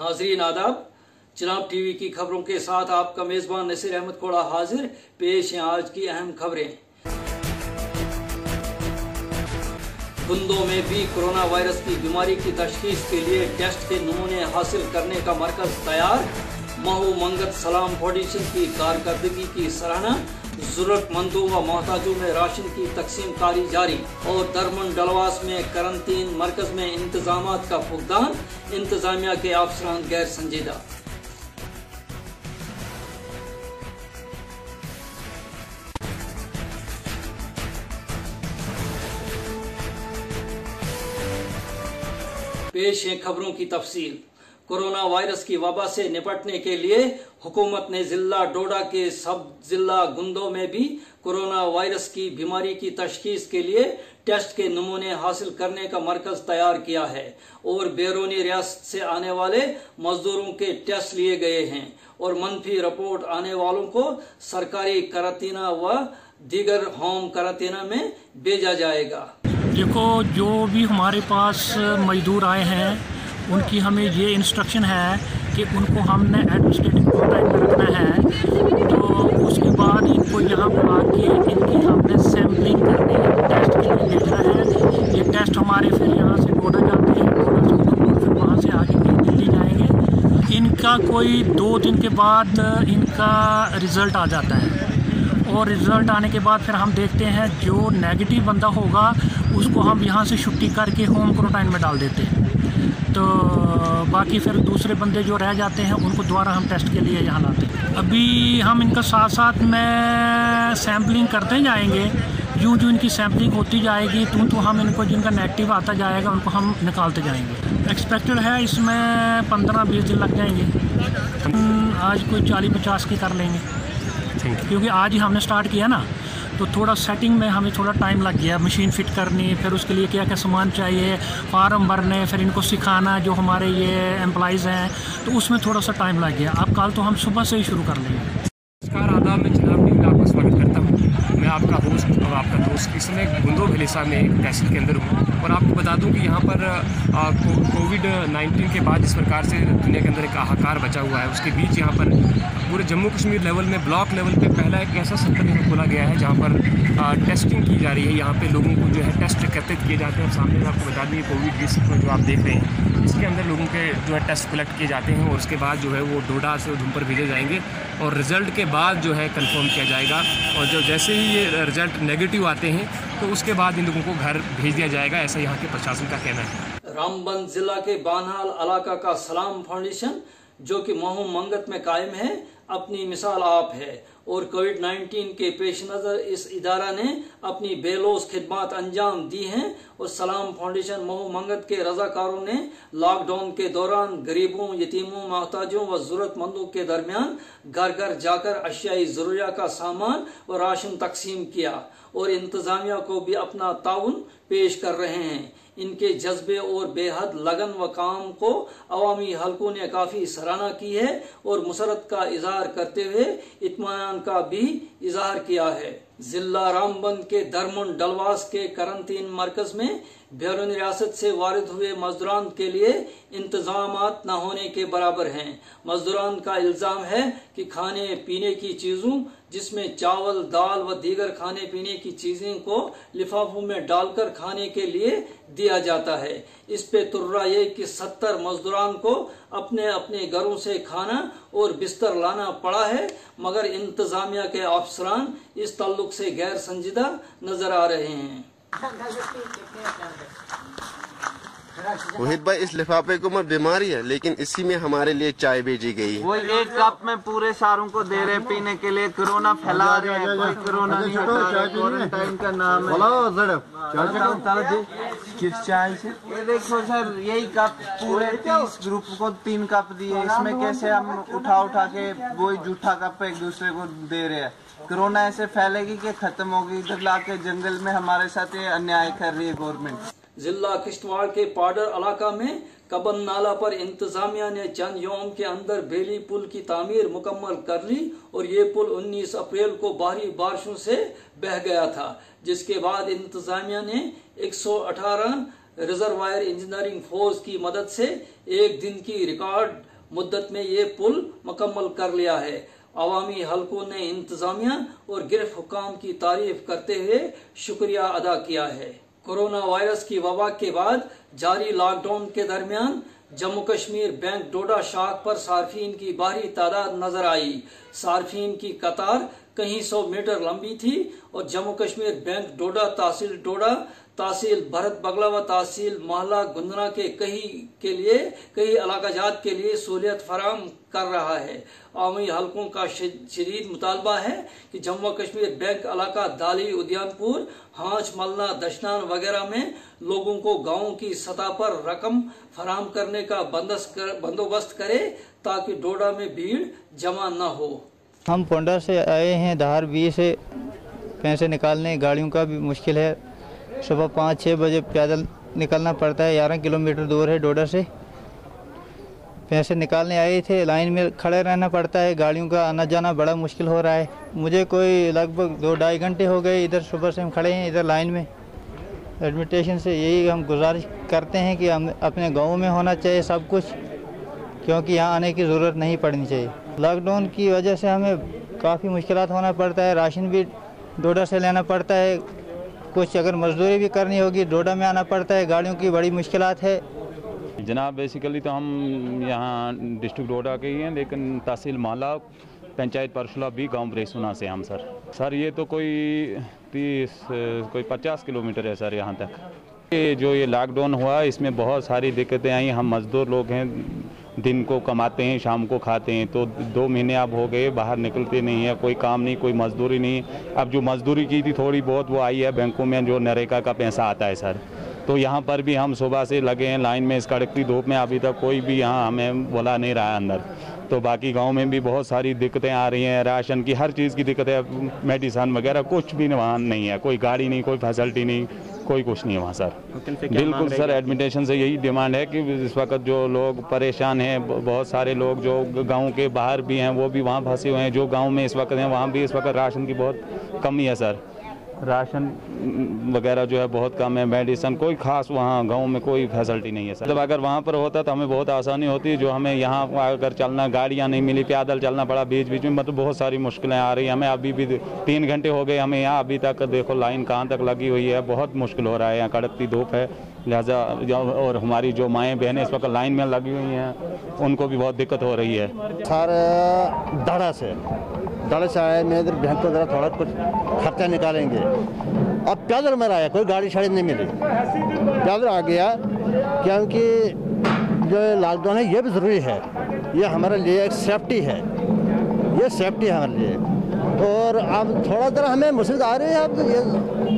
नाजरीन आदाब, चिनाब टीवी की खबरों के साथ आपका मेजबान नसीर अहमद खोड़ा हाजिर। पेश हैं आज की अहम खबरें। गुंदों में भी कोरोना वायरस की बीमारी की तशखीस के लिए टेस्ट के नमूने हासिल करने का मरकज तैयार। महू मंगत सलाम फाउंडेशन की कारकर्दगी की सराहना। जरूरतमंदों व मोहताजों में राशन की तकसीम कारी जारी। और दरमन डलवास में करंटीन मरकज में इंतजामात का फुकदान, इंतजामिया के अफसरान गैर संजीदा। पेश है खबरों की तफसील। कोरोना वायरस की वबा से निपटने के लिए हुकूमत ने जिला डोडा के सब जिला गुंदों में भी कोरोना वायरस की बीमारी की तशखीस के लिए टेस्ट के नमूने हासिल करने का मरकज तैयार किया है और बैरूनी रियासत से आने वाले मजदूरों के टेस्ट लिए गए हैं और मनफी रिपोर्ट आने वालों को सरकारी करातीना व दीगर होम करातीना में भेजा जाएगा। देखो, जो भी हमारे पास मजदूर आए हैं उनकी हमें ये इंस्ट्रक्शन है कि उनको हमने एडमिनिस्ट्रेटिव क्वारंटाइन में रखना है। तो उसके बाद इनको यहाँ बुला के इनकी हमने सैम्पलिंग करनी है, टेस्ट के लिए भेजना है। ये टेस्ट हमारे फिर यहाँ से डोडा जाते हैं, डोडा से उधमपुर, फिर वहाँ से आगे फिर दिल्ली जाएंगे। इनका कोई 2 दिन के बाद इनका रिज़ल्ट आ जाता है और रिज़ल्ट आने के बाद फिर हम देखते हैं जो नेगेटिव बंदा होगा उसको हम यहाँ से छुट्टी करके होम क्वारंटाइन में डाल देते हैं। तो बाकी फिर दूसरे बंदे जो रह जाते हैं उनको दोबारा हम टेस्ट के लिए यहाँ लाते हैं। अभी हम इनका साथ साथ में सैम्पलिंग करते जाएंगे। यूँ जो इनकी सैम्पलिंग होती जाएगी तो हम इनको जिनका नेगेटिव आता जाएगा उनको हम निकालते जाएंगे। एक्सपेक्टेड है इसमें 15-20 दिन लग जाएंगे। आज कोई 40-50 की कर लेंगे क्योंकि आज ही हमने स्टार्ट किया ना, तो थोड़ा सेटिंग में हमें थोड़ा टाइम लग गया। मशीन फिट करनी, फिर उसके लिए क्या क्या सामान चाहिए, फार्म भरने, फिर इनको सिखाना जो हमारे ये एम्प्लॉइज़ हैं, तो उसमें थोड़ा सा टाइम लग गया। अब कल तो हम सुबह से ही शुरू कर लेंगे। नमस्कार, आदाब, मैं चिनाब टीवी में आपका स्वागत करता हूँ। मैं आपका होस्ट और आपका दोस्त इस समय गुंदो भिलेसा में एक तहसील के अंदर हूँ और आपको बता दूँ कि यहाँ पर कोविड-19 के बाद जिस प्रकार से दुनिया के अंदर एक हाहाकार बचा हुआ है, उसके बीच यहाँ पर पूरे जम्मू कश्मीर लेवल में ब्लॉक लेवल पे पहला एक ऐसा सेंटर यहाँ खोला गया है जहाँ पर टेस्टिंग की जा रही है। यहाँ पे लोगों को जो है टेस्ट एकत्रित किए जाते हैं और सामने में आपको बता दें कोविड रिस्क जो आप देख रहे हैं इसके अंदर लोगों के जो है टेस्ट कलेक्ट किए जाते हैं और उसके बाद जो है वो डोडा से उधमपुर भेजे जाएंगे और रिज़ल्ट के बाद जो है कंफर्म किया जाएगा। और जो जैसे ही ये रिज़ल्ट नेगेटिव आते हैं तो उसके बाद इन लोगों को घर भेज दिया जाएगा, ऐसा यहाँ के प्रशासन का कहना है। रामबंद जिला के बानहाल इलाका का सलाम फाउंडेशन जो कि महू मंगत में कायम है, अपनी मिसाल आप है और कोविड-19 के पेश नज़र इस इदारा ने अपनी बेलोस खिदमात अंजाम दी हैं और सलाम फाउंडेशन महू मंगत के रजाकारों ने लॉकडाउन के दौरान गरीबों, यतीमों, मोहताजों व जरूरतमंदों के दरमियान घर घर जाकर अशियाई ज़रूरिया का सामान व राशन तकसीम किया और इंतजामिया को भी अपना ताउन पेश कर रहे हैं। इनके जज्बे और बेहद लगन व काम को अवामी हलकों ने काफी सराहना की है और मुसरत का इजहार करते हुए इत्मीनान का भी इजहार किया है। जिला रामबंद के दरमुन डलवास के करंटीन मरकज में बैरून रियासत से वारिद हुए मजदूरान के लिए इंतजामात न होने के बराबर हैं। मजदूरान का इल्जाम है कि खाने पीने की चीजों जिसमें चावल, दाल व दीगर खाने पीने की चीजें को लिफाफों में डालकर खाने के लिए दिया जाता है। इस पे तुर्रा ये कि 70 मजदूरान को अपने अपने घरों से खाना और बिस्तर लाना पड़ा है, मगर इंतजामिया के अफसरान इस ताल्लुक से गैर संजीदा नजर आ रहे हैं। मोहित भाई, इस लिफाफे को मत बीमारी है लेकिन इसी में हमारे लिए चाय भेजी गई है। वो एक कप में पूरे सारों को दे रहे पीने के लिए। कोरोना फैला रहे हैं, कोई कोरोना नहीं होता, क्वारंटाइन का नाम है। किस चाय से? ये देखो सर, यही कप पूरे 30 ग्रुप को 3 कप दिए। इसमें कैसे हम उठा के वही जूठा कप एक दूसरे को दे रहे हैं। कोरोना ऐसे फैलेगी कि खत्म होगी। इधर लाके जंगल में हमारे साथ ये अन्याय कर रही है गवर्नमेंट। जिला किश्तवाड़ के पाडर इलाका में कबन नाला पर इंतजामिया ने चंद यौम के अंदर बेली पुल की तामीर मुकम्मल कर ली और ये पुल 19 अप्रैल को भारी बारिशों से बह गया था, जिसके बाद इंतजामिया ने 118 रिजर्वायर इंजीनियरिंग फोर्स की मदद से एक दिन की रिकॉर्ड मुद्दत में ये पुल मुकम्मल कर लिया है। अवामी हलकों ने इंतजामिया और गिरफ्त हुकाम की तारीफ करते हुए शुक्रिया अदा किया है। कोरोना वायरस की वबा के बाद जारी लॉकडाउन के दरमियान जम्मू कश्मीर बैंक डोडा शाख पर सार्फिन की भारी तादाद नजर आई। सार्फिन की कतार कहीं 100 मीटर लंबी थी और जम्मू कश्मीर बैंक डोडा, तहसील भरत बगला व तहसील मोहल्ला गुंदना के कई इलाकाजात के लिए सहूलियत फराम कर रहा है। आवामी हलकों का शदीद मुतालबा है कि जम्मू कश्मीर बैंक इलाका दाली, उद्यानपुर, हांच, मलना, दशनान वगैरह में लोगों को गाँव की सतह पर रकम फराम करने का बंदोबस्त करे ताकि डोडा में भीड़ जमा न हो। हम पोंडा से आए हैं धार बी से पैसे निकालने, गाड़ियों का भी मुश्किल है। सुबह 5-6 बजे पैदल निकलना पड़ता है, 11 किलोमीटर दूर है डोडा से। पैसे निकालने आए थे, लाइन में खड़े रहना पड़ता है, गाड़ियों का आना जाना बड़ा मुश्किल हो रहा है। मुझे कोई लगभग 2-2.5 घंटे हो गए इधर, सुबह से हम खड़े हैं इधर लाइन में। एडमिनिस्ट्रेशन से यही हम गुजारिश करते हैं कि हम अपने गाँव में होना चाहिए सब कुछ, क्योंकि यहाँ आने की ज़रूरत नहीं पड़नी चाहिए। लॉकडाउन की वजह से हमें काफ़ी मुश्किलात होना पड़ता है, राशन भी डोडा से लेना पड़ता है, कुछ अगर मजदूरी भी करनी होगी डोडा में आना पड़ता है, गाड़ियों की बड़ी मुश्किलात है। जनाब बेसिकली तो हम यहाँ डिस्ट्रिक्ट डोडा के ही हैं, लेकिन तहसील माला पंचायत परशुला भी गांव ब्रेसुना से हम सर ये तो कोई 50 किलोमीटर है सर यहाँ तक। ये लॉकडाउन हुआ इसमें बहुत सारी दिक्कतें आई। हम मज़दूर लोग हैं, दिन को कमाते हैं, शाम को खाते हैं, तो 2 महीने अब हो गए बाहर निकलते नहीं है, कोई काम नहीं, कोई मजदूरी नहीं। अब जो मजदूरी की थी थोड़ी बहुत वो आई है बैंकों में, जो नरेगा का पैसा आता है सर। तो यहाँ पर भी हम सुबह से लगे हैं लाइन में, इस कड़कती धूप में अभी तक कोई भी यहाँ हमें बुला नहीं रहा है अंदर। तो बाकी गांव में भी बहुत सारी दिक्कतें आ रही हैं, राशन की हर चीज़ की दिक्कत है, मेडिसन वगैरह कुछ भी वहाँ नहीं है, कोई गाड़ी नहीं, कोई फैसिलिटी नहीं, कोई कुछ नहीं है वहाँ सर। बिल्कुल सर, एडमिनिस्ट्रेशन से यही डिमांड है कि इस वक्त जो लोग परेशान हैं, बहुत सारे लोग जो गांव के बाहर भी हैं वो भी वहाँ फंसे हुए हैं, जो गांव में इस वक्त हैं वहाँ भी इस वक्त राशन की बहुत कमी है सर। राशन वगैरह जो है बहुत कम है, मेडिसन कोई खास वहाँ गांव में कोई फैसिलिटी नहीं है सर। मतलब अगर वहाँ पर होता तो हमें बहुत आसानी होती, जो हमें यहाँ अगर चलना, गाड़ियाँ नहीं मिली, पैदल चलना पड़ा बीच बीच में, मतलब बहुत सारी मुश्किलें आ रही हैं हमें। अभी भी 3 घंटे हो गए हमें यहाँ, अभी तक देखो लाइन कहाँ तक लगी हुई है, बहुत मुश्किल हो रहा है, यहाँ कड़कती धूप है, लिहाजा और हमारी जो माएँ बहनें इस वक्त लाइन में लगी हुई हैं उनको भी बहुत दिक्कत हो रही है। सर दाड़ा से आए, मैं इधर बैंक को ज़रा थोड़ा कुछ खर्चा निकालेंगे। अब पैदल में आया, कोई गाड़ी शाड़ी नहीं मिली, पैदल आ गया, क्योंकि जो लॉकडाउन है ये भी ज़रूरी है, ये हमारे लिए एक सेफ्टी है, ये सेफ्टी है हमारे लिए। और अब थोड़ा ज़रा हमें मुश्किल आ रही है, अब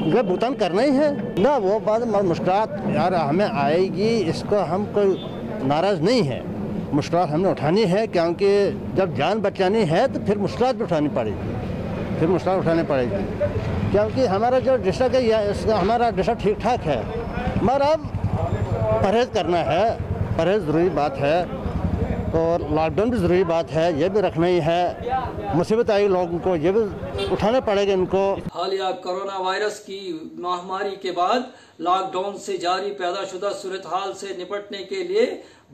ये भुगतान करना ही है ना, वो बात मुश्किलात यार हमें आएगी, इसको हम कोई नाराज़ नहीं है, मुश्किलात हमने उठानी है, क्योंकि जब जान बचानी है तो फिर मुश्किलात भी उठानी पड़ेगी, क्योंकि हमारा जो डिस्ट्रिक्ट है हमारा डिस्ट्रिक्ट ठीक ठाक है, मगर अब परहेज़ करना है, परहेज़ ज़रूरी बात है, और लॉकडाउन भी ज़रूरी बात है, ये भी रखना ही है। मुसीबत आई लोगों को, ये भी उठाने पड़ेगा इनको। हालिया कोरोना वायरस की महामारी के बाद लॉकडाउन से जारी पैदाशुदा सूरत हाल से निपटने के लिए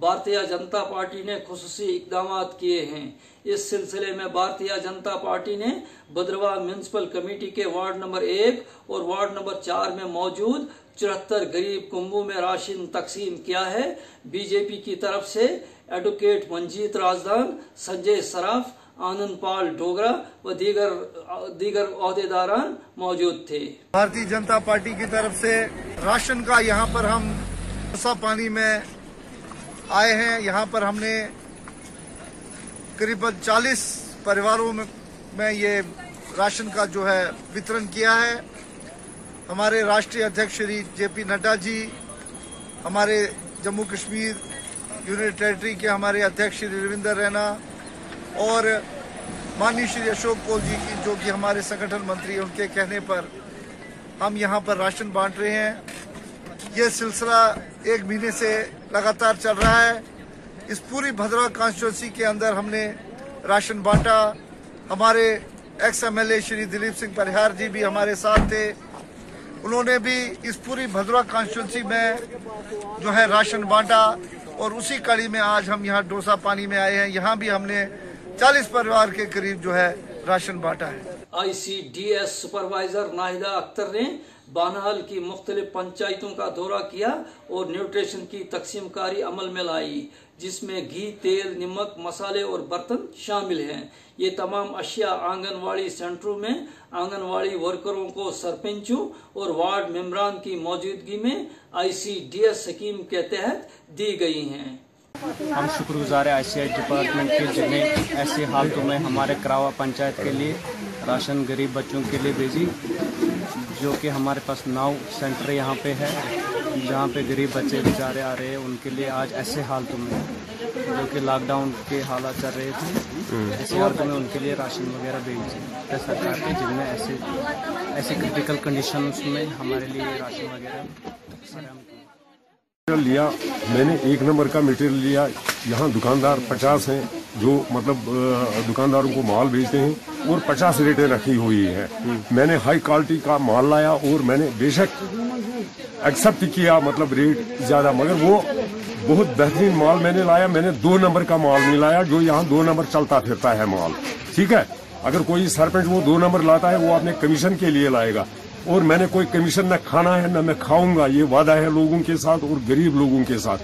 भारतीय जनता पार्टी ने खुसूसी इकदाम किए हैं। इस सिलसिले में भारतीय जनता पार्टी ने भद्रवाह म्यूनिसिपल कमेटी के वार्ड नंबर 1 और वार्ड नंबर 4 में मौजूद 74 गरीब कुंबों में राशन तकसीम किया है। बीजेपी की तरफ से एडवोकेट मंजीत राजदान, संजय सराफ, आनंद पाल डोगरा व दीगर ओहदेदारान मौजूद थे। भारतीय जनता पार्टी की तरफ से राशन का यहाँ पर हम सा पानी में आए हैं। यहाँ पर हमने करीबन 40 परिवारों में ये राशन का जो है वितरण किया है। हमारे राष्ट्रीय अध्यक्ष श्री JP नड्डा जी, हमारे जम्मू कश्मीर यूनियन टेरिटरी के हमारे अध्यक्ष श्री रविंदर रैना और माननीय श्री अशोक कौल जी की, जो कि हमारे संगठन मंत्री, उनके कहने पर हम यहाँ पर राशन बांट रहे हैं। ये सिलसिला 1 महीने से लगातार चल रहा है। इस पूरी भद्रवाह कॉन्स्टिट्यूंसी के अंदर हमने राशन बांटा। हमारे ex-MLA श्री दिलीप सिंह परिहार जी भी हमारे साथ थे, उन्होंने भी इस पूरी भद्रवाह कॉन्स्टिट्यूंसी में जो है राशन बांटा। और उसी कड़ी में आज हम यहाँ डोसा पानी में आए हैं। यहाँ भी हमने 40 परिवार के करीब जो है राशन बांटा है। ICDS सुपरवाइजर नाहिदा अख्तर ने बानहाल की मुख्तलिफ पंचायतों का दौरा किया और न्यूट्रिशन की तकसीमकारी अमल में लाई, जिसमें घी, तेल, नमक, मसाले और बर्तन शामिल हैं। ये तमाम अशिया आंगनवाड़ी सेंटरों में आंगनवाड़ी वर्करों को सरपंचों और वार्ड मेंबरान की मौजूदगी में ICDS स्कीम के तहत दी गई हैं। हम शुक्रगुजार है ICDS डिपार्टमेंट के, जिन्हें ऐसे हालतों में हमारे करावा पंचायत के लिए राशन गरीब बच्चों के लिए भेजी, जो कि हमारे पास 9 सेंटर यहाँ पे है, जहाँ पे गरीब बच्चे बेचारे आ रहे हैं। उनके लिए आज ऐसे हालतों में, जो कि लॉकडाउन के हालात चल रहे थे, ऐसे हालतों में उनके लिए राशन वगैरह भेजे सरकार के, जिनमें ऐसे क्रिटिकल कंडीशंस में हमारे लिए राशन वगैरह लिया। मैंने 1 नंबर का मटेरियल लिया। यहाँ दुकानदार 50 हैं जो मतलब दुकानदारों को माल बेचते हैं और 50 रेटें रखी हुई है। मैंने हाई क्वालिटी का माल लाया और मैंने बेशक एक्सेप्ट किया, मतलब रेट ज्यादा, मगर वो बहुत बेहतरीन माल मैंने लाया। मैंने 2 नंबर का माल नहीं लाया, जो यहाँ 2 नंबर चलता फिरता है माल। ठीक है, अगर कोई सरपंच वो 2 नंबर लाता है वो अपने कमीशन के लिए लाएगा, और मैंने कोई कमीशन न खाना है न मैं खाऊंगा। ये वादा है लोगों के साथ और गरीब लोगों के साथ।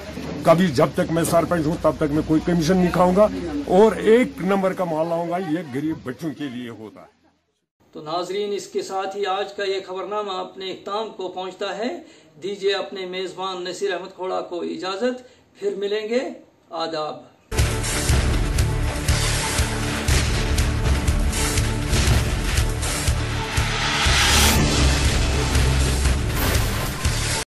कभी जब तक मैं सरपंच हूँ तब तक मैं कोई कमीशन नहीं खाऊंगा और 1 नंबर का माल लाऊंगा। ये गरीब बच्चों के लिए होता है। तो नाजरीन, इसके साथ ही आज का ये खबरनामा अपने इख्ताम को पहुंचता है। दीजिए अपने मेजबान नसीर अहमद खोड़ा को इजाजत, फिर मिलेंगे। आदाब।